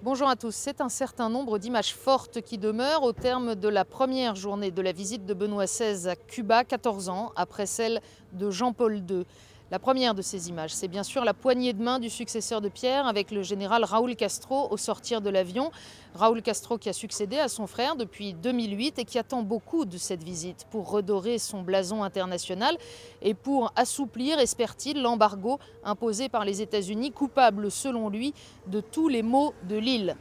Bonjour à tous. C'est un certain nombre d'images fortes qui demeurent au terme de la première journée de la visite de Benoît XVI à Cuba, 14 ans après celle de Jean-Paul II. La première de ces images, c'est bien sûr la poignée de main du successeur de Pierre avec le général Raúl Castro au sortir de l'avion. Raúl Castro qui a succédé à son frère depuis 2008 et qui attend beaucoup de cette visite pour redorer son blason international et pour assouplir, espère-t-il, l'embargo imposé par les États-Unis, coupable selon lui de tous les maux de l'île.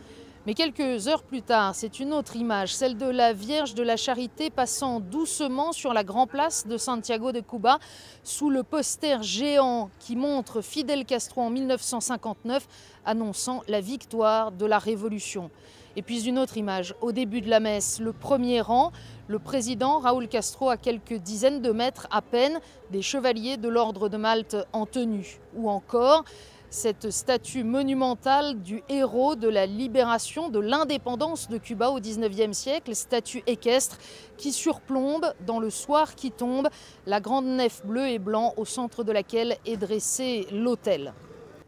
Mais quelques heures plus tard, c'est une autre image, celle de la Vierge de la Charité passant doucement sur la grande place de Santiago de Cuba sous le poster géant qui montre Fidel Castro en 1959 annonçant la victoire de la Révolution. Et puis une autre image, au début de la messe, le premier rang, le président Raúl Castro à quelques dizaines de mètres à peine des chevaliers de l'ordre de Malte en tenue. Ou encore cette statue monumentale du héros de la libération, de l'indépendance de Cuba au XIXe siècle, statue équestre qui surplombe, dans le soir qui tombe, la grande nef bleue et blanc au centre de laquelle est dressé l'autel.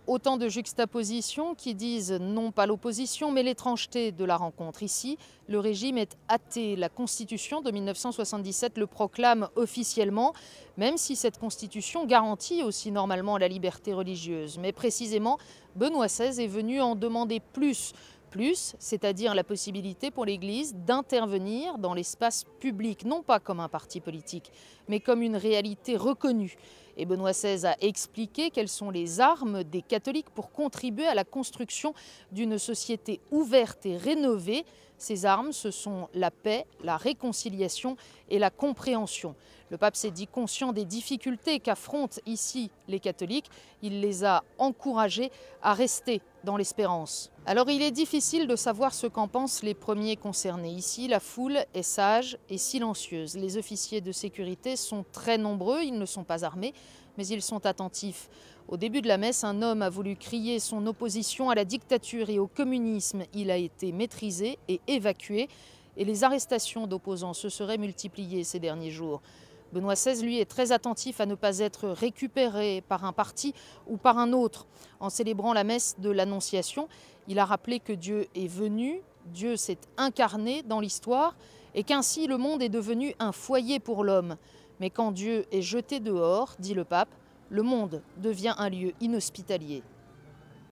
Autant de juxtapositions qui disent non pas l'opposition, mais l'étrangeté de la rencontre. Ici, le régime est athée. La Constitution de 1977 le proclame officiellement, même si cette Constitution garantit aussi normalement la liberté religieuse. Mais précisément, Benoît XVI est venu en demander plus, c'est-à-dire la possibilité pour l'Église d'intervenir dans l'espace public, non pas comme un parti politique, mais comme une réalité reconnue. Et Benoît XVI a expliqué quelles sont les armes des catholiques pour contribuer à la construction d'une société ouverte et rénovée. Ces armes, ce sont la paix, la réconciliation et la compréhension. Le pape s'est dit conscient des difficultés qu'affrontent ici les catholiques. Il les a encouragés à rester dans l'espérance. Alors il est difficile de savoir ce qu'en pensent les premiers concernés. Ici, la foule est sage et silencieuse. Les officiers de sécurité sont très nombreux, ils ne sont pas armés, mais ils sont attentifs. Au début de la messe, un homme a voulu crier son opposition à la dictature et au communisme. Il a été maîtrisé et évacué, et les arrestations d'opposants se seraient multipliées ces derniers jours. Benoît XVI, lui, est très attentif à ne pas être récupéré par un parti ou par un autre. En célébrant la messe de l'Annonciation, il a rappelé que Dieu est venu, Dieu s'est incarné dans l'histoire et qu'ainsi le monde est devenu un foyer pour l'homme. Mais quand Dieu est jeté dehors, dit le pape, le monde devient un lieu inhospitalier.